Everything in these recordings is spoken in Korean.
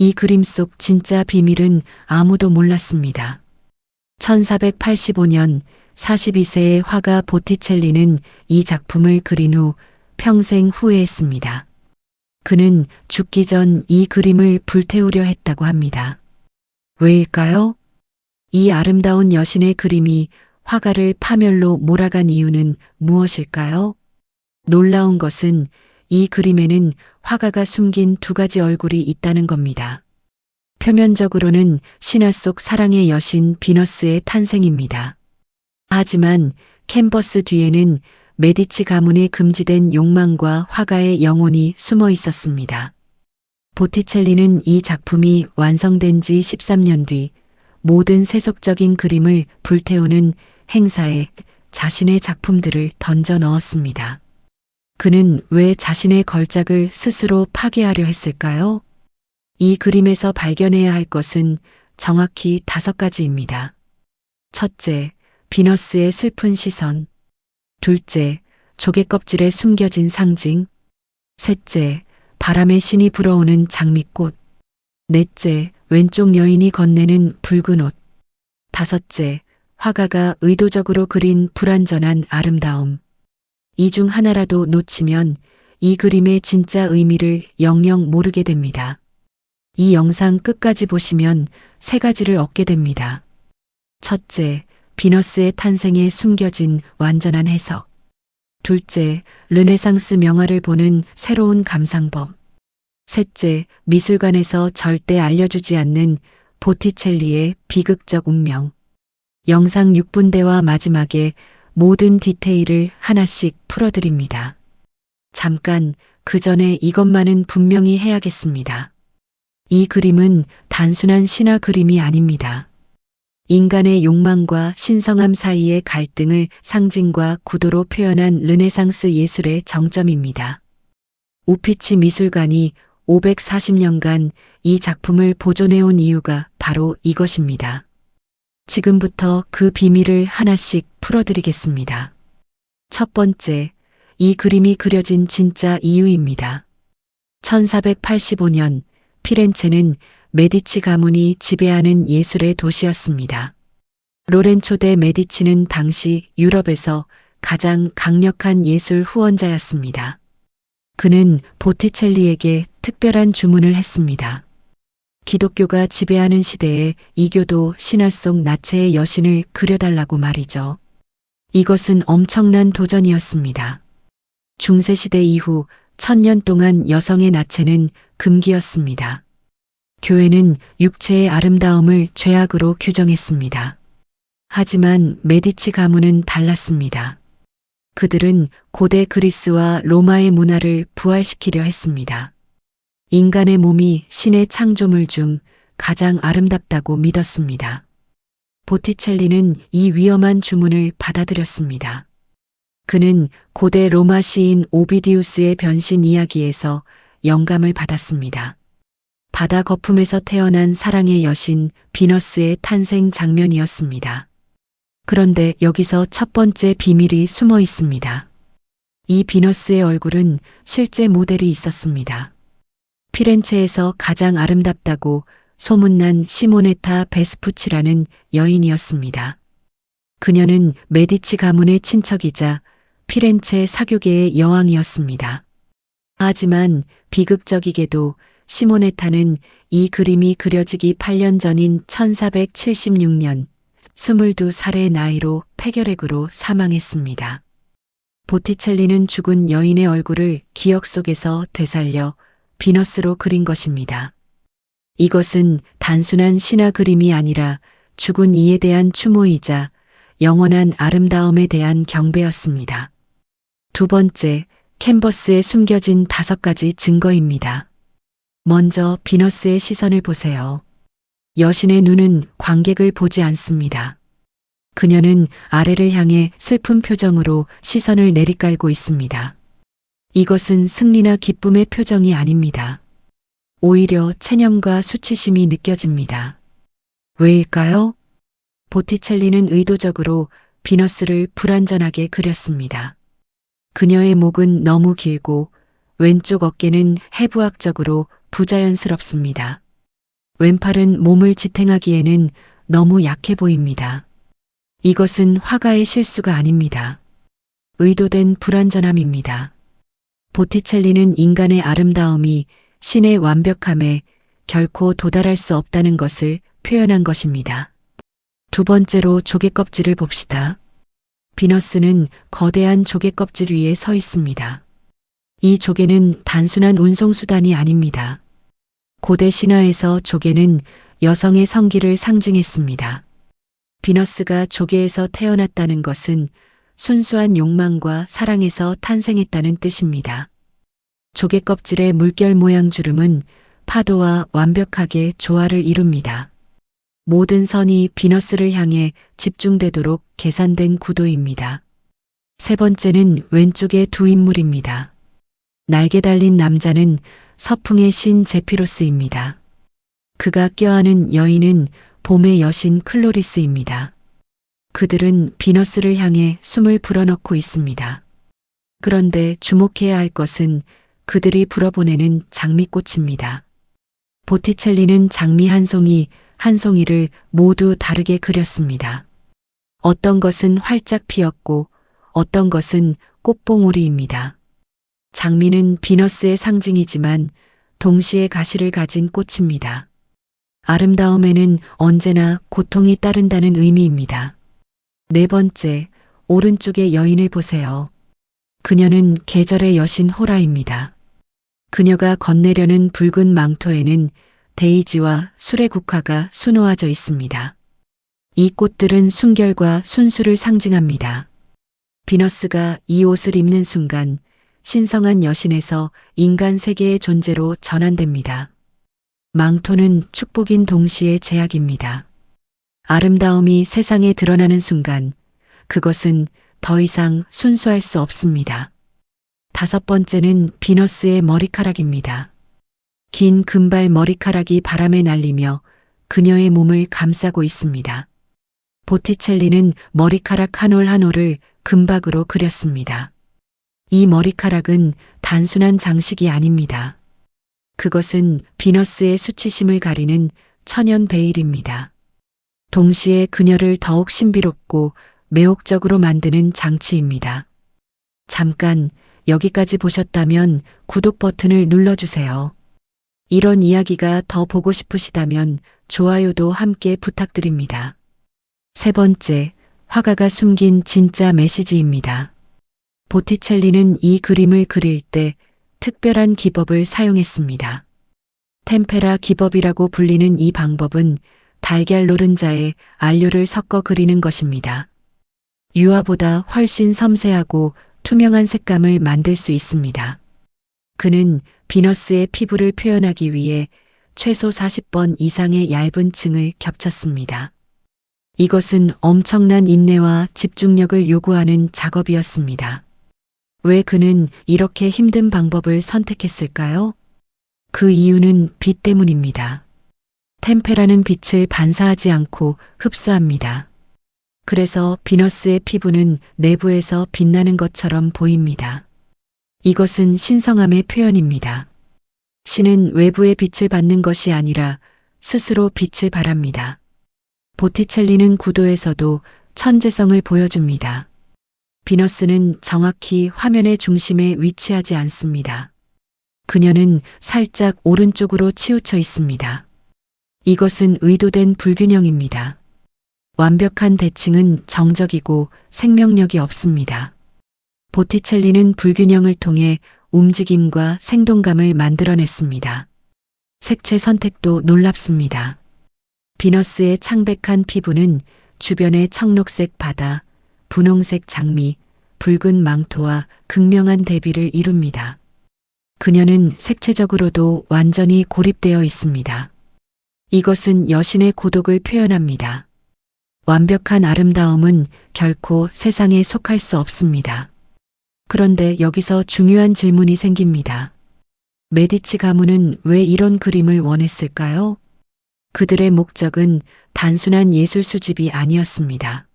이 그림 속 진짜 비밀은 아무도 몰랐습니다. 1485년 42세의 화가 보티첼리는 이 작품을 그린 후 평생 후회했습니다. 그는 죽기 전 이 그림을 불태우려 했다고 합니다. 왜일까요? 이 아름다운 여신의 그림이 화가를 파멸로 몰아간 이유는 무엇일까요? 놀라운 것은 이 그림에는 화가가 숨긴 두 가지 얼굴이 있다는 겁니다. 표면적으로는 신화 속 사랑의 여신 비너스의 탄생입니다. 하지만 캔버스 뒤에는 메디치 가문의 금지된 욕망과 화가의 영혼이 숨어 있었습니다. 보티첼리는 이 작품이 완성된 지 13년 뒤 모든 세속적인 그림을 불태우는 행사에 자신의 작품들을 던져 넣었습니다. 그는 왜 자신의 걸작을 스스로 파괴하려 했을까요? 이 그림에서 발견해야 할 것은 정확히 5가지입니다. 첫째, 비너스의 슬픈 시선. 둘째, 조개껍질에 숨겨진 상징. 셋째, 바람의 신이 불어오는 장미꽃. 넷째, 왼쪽 여인이 건네는 붉은 옷. 다섯째, 화가가 의도적으로 그린 불완전한 아름다움. 이 중 하나라도 놓치면 이 그림의 진짜 의미를 영영 모르게 됩니다. 이 영상 끝까지 보시면 3가지를 얻게 됩니다. 첫째, 비너스의 탄생에 숨겨진 완전한 해석. 둘째, 르네상스 명화를 보는 새로운 감상법. 셋째, 미술관에서 절대 알려주지 않는 보티첼리의 비극적 운명. 영상 6분대와 마지막에 모든 디테일을 하나씩 풀어드립니다. 잠깐, 그 전에 이것만은 분명히 해야겠습니다. 이 그림은 단순한 신화 그림이 아닙니다. 인간의 욕망과 신성함 사이의 갈등을 상징과 구도로 표현한 르네상스 예술의 정점입니다. 우피치 미술관이 540년간 이 작품을 보존해온 이유가 바로 이것입니다. 지금부터 그 비밀을 하나씩 풀어드리겠습니다. 첫 번째, 이 그림이 그려진 진짜 이유입니다. 1485년 피렌체는 메디치 가문이 지배하는 예술의 도시였습니다. 로렌초 데 메디치는 당시 유럽에서 가장 강력한 예술 후원자였습니다. 그는 보티첼리에게 특별한 주문을 했습니다. 기독교가 지배하는 시대에 이교도 신화 속 나체의 여신을 그려달라고 말이죠. 이것은 엄청난 도전이었습니다. 중세시대 이후 1000년 동안 여성의 나체는 금기였습니다. 교회는 육체의 아름다움을 죄악으로 규정했습니다. 하지만 메디치 가문은 달랐습니다. 그들은 고대 그리스와 로마의 문화를 부활시키려 했습니다. 인간의 몸이 신의 창조물 중 가장 아름답다고 믿었습니다. 보티첼리는 이 위험한 주문을 받아들였습니다. 그는 고대 로마 시인 오비디우스의 변신 이야기에서 영감을 받았습니다. 바다 거품에서 태어난 사랑의 여신 비너스의 탄생 장면이었습니다. 그런데 여기서 첫 번째 비밀이 숨어 있습니다. 이 비너스의 얼굴은 실제 모델이 있었습니다. 피렌체에서 가장 아름답다고 소문난 시모네타 베스푸치라는 여인이었습니다. 그녀는 메디치 가문의 친척이자 피렌체 사교계의 여왕이었습니다. 하지만 비극적이게도 시모네타는 이 그림이 그려지기 8년 전인 1476년 22살의 나이로 폐결핵으로 사망했습니다. 보티첼리는 죽은 여인의 얼굴을 기억 속에서 되살려 비너스로 그린 것입니다. 이것은 단순한 신화 그림이 아니라 죽은 이에 대한 추모이자 영원한 아름다움에 대한 경배였습니다. 두 번째, 캔버스에 숨겨진 5가지 증거입니다. 먼저 비너스의 시선을 보세요. 여신의 눈은 관객을 보지 않습니다. 그녀는 아래를 향해 슬픈 표정으로 시선을 내리깔고 있습니다. 이것은 승리나 기쁨의 표정이 아닙니다. 오히려 체념과 수치심이 느껴집니다. 왜일까요? 보티첼리는 의도적으로 비너스를 불완전하게 그렸습니다. 그녀의 목은 너무 길고 왼쪽 어깨는 해부학적으로 부자연스럽습니다. 왼팔은 몸을 지탱하기에는 너무 약해 보입니다. 이것은 화가의 실수가 아닙니다. 의도된 불완전함입니다. 보티첼리는 인간의 아름다움이 신의 완벽함에 결코 도달할 수 없다는 것을 표현한 것입니다. 두 번째로 조개 껍질을 봅시다. 비너스는 거대한 조개 껍질 위에 서 있습니다. 이 조개는 단순한 운송수단이 아닙니다. 고대 신화에서 조개는 여성의 성기를 상징했습니다. 비너스가 조개에서 태어났다는 것은 순수한 욕망과 사랑에서 탄생했다는 뜻입니다. 조개 껍질의 물결 모양 주름은 파도와 완벽하게 조화를 이룹니다. 모든 선이 비너스를 향해 집중되도록 계산된 구도입니다. 세 번째는 왼쪽의 두 인물입니다. 날개 달린 남자는 서풍의 신 제피로스입니다. 그가 껴안은 여인은 봄의 여신 클로리스입니다. 그들은 비너스를 향해 숨을 불어넣고 있습니다. 그런데 주목해야 할 것은 그들이 불어보내는 장미꽃입니다. 보티첼리는 장미 한 송이를 모두 다르게 그렸습니다. 어떤 것은 활짝 피었고 어떤 것은 꽃봉오리입니다. 장미는 비너스의 상징이지만 동시에 가시를 가진 꽃입니다. 아름다움에는 언제나 고통이 따른다는 의미입니다. 네 번째, 오른쪽의 여인을 보세요. 그녀는 계절의 여신 호라입니다. 그녀가 건네려는 붉은 망토에는 데이지와 수레국화가 수놓아져 있습니다. 이 꽃들은 순결과 순수를 상징합니다. 비너스가 이 옷을 입는 순간 신성한 여신에서 인간 세계의 존재로 전환됩니다. 망토는 축복인 동시에 제약입니다. 아름다움이 세상에 드러나는 순간 그것은 더 이상 순수할 수 없습니다. 다섯 번째는 비너스의 머리카락입니다. 긴 금발 머리카락이 바람에 날리며 그녀의 몸을 감싸고 있습니다. 보티첼리는 머리카락 한 올 한 올을 금박으로 그렸습니다. 이 머리카락은 단순한 장식이 아닙니다. 그것은 비너스의 수치심을 가리는 천연 베일입니다. 동시에 그녀를 더욱 신비롭고 매혹적으로 만드는 장치입니다. 잠깐 여기까지 보셨다면 구독 버튼을 눌러주세요. 이런 이야기가 더 보고 싶으시다면 좋아요도 함께 부탁드립니다. 세 번째, 화가가 숨긴 진짜 메시지입니다. 보티첼리는 이 그림을 그릴 때 특별한 기법을 사용했습니다. 템페라 기법이라고 불리는 이 방법은 달걀 노른자에 안료를 섞어 그리는 것입니다. 유화보다 훨씬 섬세하고 투명한 색감을 만들 수 있습니다. 그는 비너스의 피부를 표현하기 위해 최소 40번 이상의 얇은 층을 겹쳤습니다. 이것은 엄청난 인내와 집중력을 요구하는 작업이었습니다. 왜 그는 이렇게 힘든 방법을 선택했을까요? 그 이유는 빛 때문입니다. 템페라는 빛을 반사하지 않고 흡수합니다. 그래서 비너스의 피부는 내부에서 빛나는 것처럼 보입니다. 이것은 신성함의 표현입니다. 신은 외부의 빛을 받는 것이 아니라 스스로 빛을 발합니다. 보티첼리는 구도에서도 천재성을 보여줍니다. 비너스는 정확히 화면의 중심에 위치하지 않습니다. 그녀는 살짝 오른쪽으로 치우쳐 있습니다. 이것은 의도된 불균형입니다. 완벽한 대칭은 정적이고 생명력이 없습니다. 보티첼리는 불균형을 통해 움직임과 생동감을 만들어냈습니다. 색채 선택도 놀랍습니다. 비너스의 창백한 피부는 주변의 청록색 바다, 분홍색 장미, 붉은 망토와 극명한 대비를 이룹니다. 그녀는 색채적으로도 완전히 고립되어 있습니다. 이것은 여신의 고독을 표현합니다. 완벽한 아름다움은 결코 세상에 속할 수 없습니다. 그런데 여기서 중요한 질문이 생깁니다. 메디치 가문은 왜 이런 그림을 원했을까요? 그들의 목적은 단순한 예술 수집이 아니었습니다.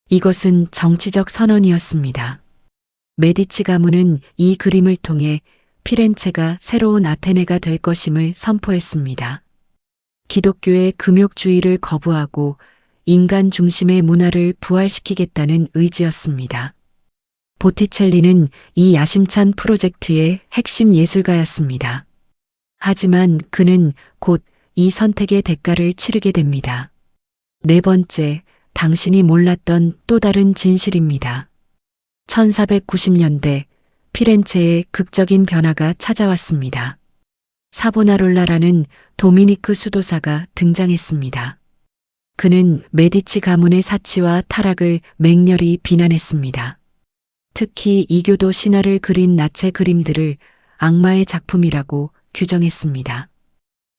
이것은 정치적 선언이었습니다. 메디치 가문은 이 그림을 통해 피렌체가 새로운 아테네가 될 것임을 선포했습니다. 기독교의 금욕주의를 거부하고 인간 중심의 문화를 부활시키겠다는 의지였습니다. 보티첼리는 이 야심찬 프로젝트의 핵심 예술가였습니다. 하지만 그는 곧 이 선택의 대가를 치르게 됩니다. 네 번째, 당신이 몰랐던 또 다른 진실입니다. 1490년대 피렌체에 극적인 변화가 찾아왔습니다. 사보나롤라라는 도미니크 수도사가 등장했습니다. 그는 메디치 가문의 사치와 타락을 맹렬히 비난했습니다. 특히 이교도 신화를 그린 나체 그림들을 악마의 작품이라고 규정했습니다.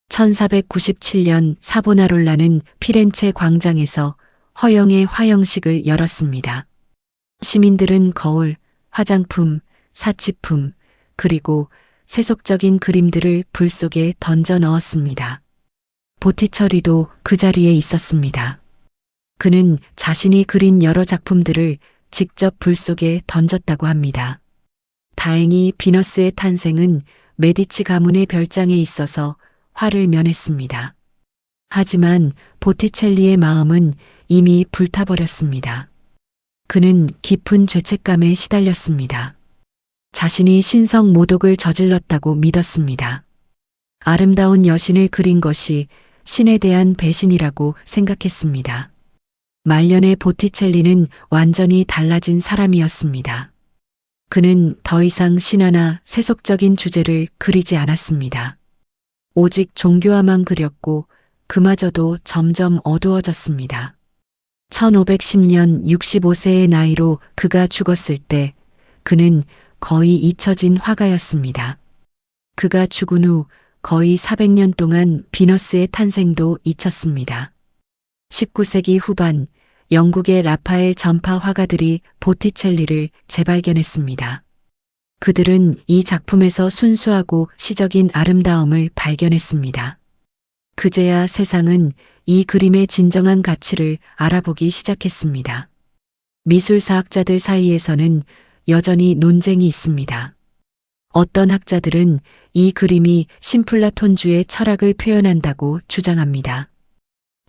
1497년 사보나롤라는 피렌체 광장에서 허영의 화형식을 열었습니다. 시민들은 거울, 화장품, 사치품, 그리고 세속적인 그림들을 불 속에 던져 넣었습니다. 보티철리도 그 자리에 있었습니다. 그는 자신이 그린 여러 작품들을 직접 불 속에 던졌다고 합니다. 다행히 비너스의 탄생은 메디치 가문의 별장에 있어서 화를 면했습니다. 하지만 보티첼리의 마음은 이미 불타버렸습니다. 그는 깊은 죄책감에 시달렸습니다. 자신이 신성 모독을 저질렀다고 믿었습니다. 아름다운 여신을 그린 것이 신에 대한 배신이라고 생각했습니다. 말년의 보티첼리는 완전히 달라진 사람이었습니다. 그는 더 이상 신화나 세속적인 주제를 그리지 않았습니다. 오직 종교화만 그렸고 그마저도 점점 어두워졌습니다. 1510년 65세의 나이로 그가 죽었을 때 그는 거의 잊혀진 화가였습니다. 그가 죽은 후 거의 400년 동안 비너스의 탄생도 잊혔습니다. 19세기 후반 영국의 라파엘 전파 화가들이 보티첼리를 재발견했습니다. 그들은 이 작품에서 순수하고 시적인 아름다움을 발견했습니다. 그제야 세상은 이 그림의 진정한 가치를 알아보기 시작했습니다. 미술사학자들 사이에서는 여전히 논쟁이 있습니다. 어떤 학자들은 이 그림이 신플라톤주의 철학을 표현한다고 주장합니다.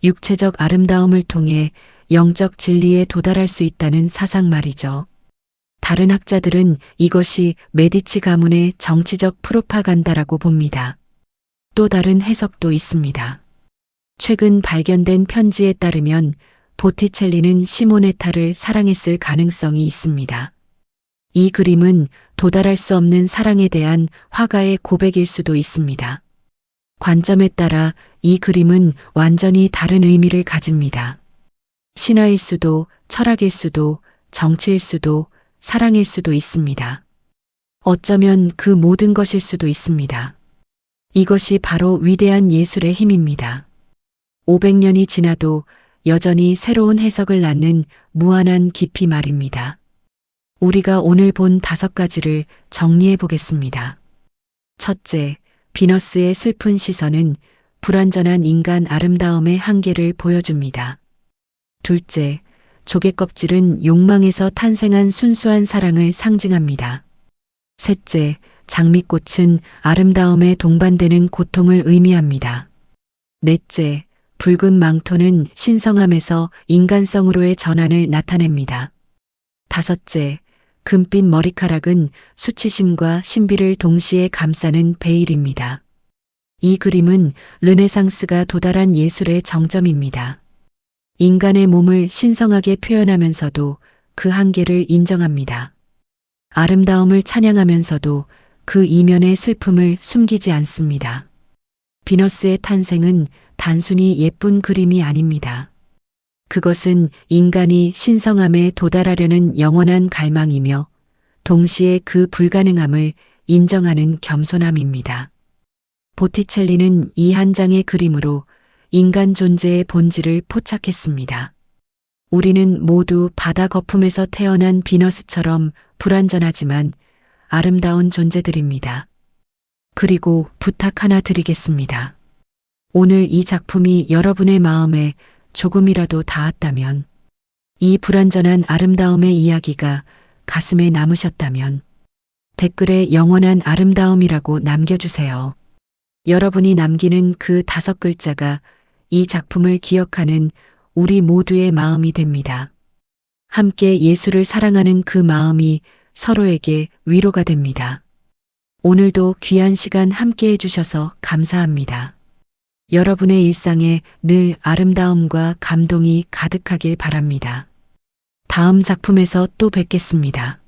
육체적 아름다움을 통해 영적 진리에 도달할 수 있다는 사상 말이죠. 다른 학자들은 이것이 메디치 가문의 정치적 프로파간다라고 봅니다. 또 다른 해석도 있습니다. 최근 발견된 편지에 따르면 보티첼리는 시모네타를 사랑했을 가능성이 있습니다. 이 그림은 도달할 수 없는 사랑에 대한 화가의 고백일 수도 있습니다. 관점에 따라 이 그림은 완전히 다른 의미를 가집니다. 신화일 수도, 철학일 수도, 정치일 수도, 사랑일 수도 있습니다. 어쩌면 그 모든 것일 수도 있습니다. 이것이 바로 위대한 예술의 힘입니다. 500년이 지나도 여전히 새로운 해석을 낳는 무한한 깊이 말입니다. 우리가 오늘 본 5가지를 정리해 보겠습니다. 첫째, 비너스의 슬픈 시선은 불완전한 인간 아름다움의 한계를 보여줍니다. 둘째, 조개껍질은 욕망에서 탄생한 순수한 사랑을 상징합니다. 셋째, 장미꽃은 아름다움에 동반되는 고통을 의미합니다. 넷째, 붉은 망토는 신성함에서 인간성으로의 전환을 나타냅니다. 다섯째, 금빛 머리카락은 수치심과 신비를 동시에 감싸는 베일입니다. 이 그림은 르네상스가 도달한 예술의 정점입니다. 인간의 몸을 신성하게 표현하면서도 그 한계를 인정합니다. 아름다움을 찬양하면서도 그 이면의 슬픔을 숨기지 않습니다. 비너스의 탄생은 단순히 예쁜 그림이 아닙니다. 그것은 인간이 신성함에 도달하려는 영원한 갈망이며 동시에 그 불가능함을 인정하는 겸손함입니다. 보티첼리는 이 한 장의 그림으로 인간 존재의 본질을 포착했습니다. 우리는 모두 바다 거품에서 태어난 비너스처럼 불완전하지만 아름다운 존재들입니다. 그리고 부탁 하나 드리겠습니다. 오늘 이 작품이 여러분의 마음에 조금이라도 닿았다면, 이 불완전한 아름다움의 이야기가 가슴에 남으셨다면 댓글에 영원한 아름다움이라고 남겨주세요. 여러분이 남기는 그 5글자가 이 작품을 기억하는 우리 모두의 마음이 됩니다. 함께 예수를 사랑하는 그 마음이 서로에게 위로가 됩니다. 오늘도 귀한 시간 함께 해주셔서 감사합니다. 여러분의 일상에 늘 아름다움과 감동이 가득하길 바랍니다. 다음 작품에서 또 뵙겠습니다.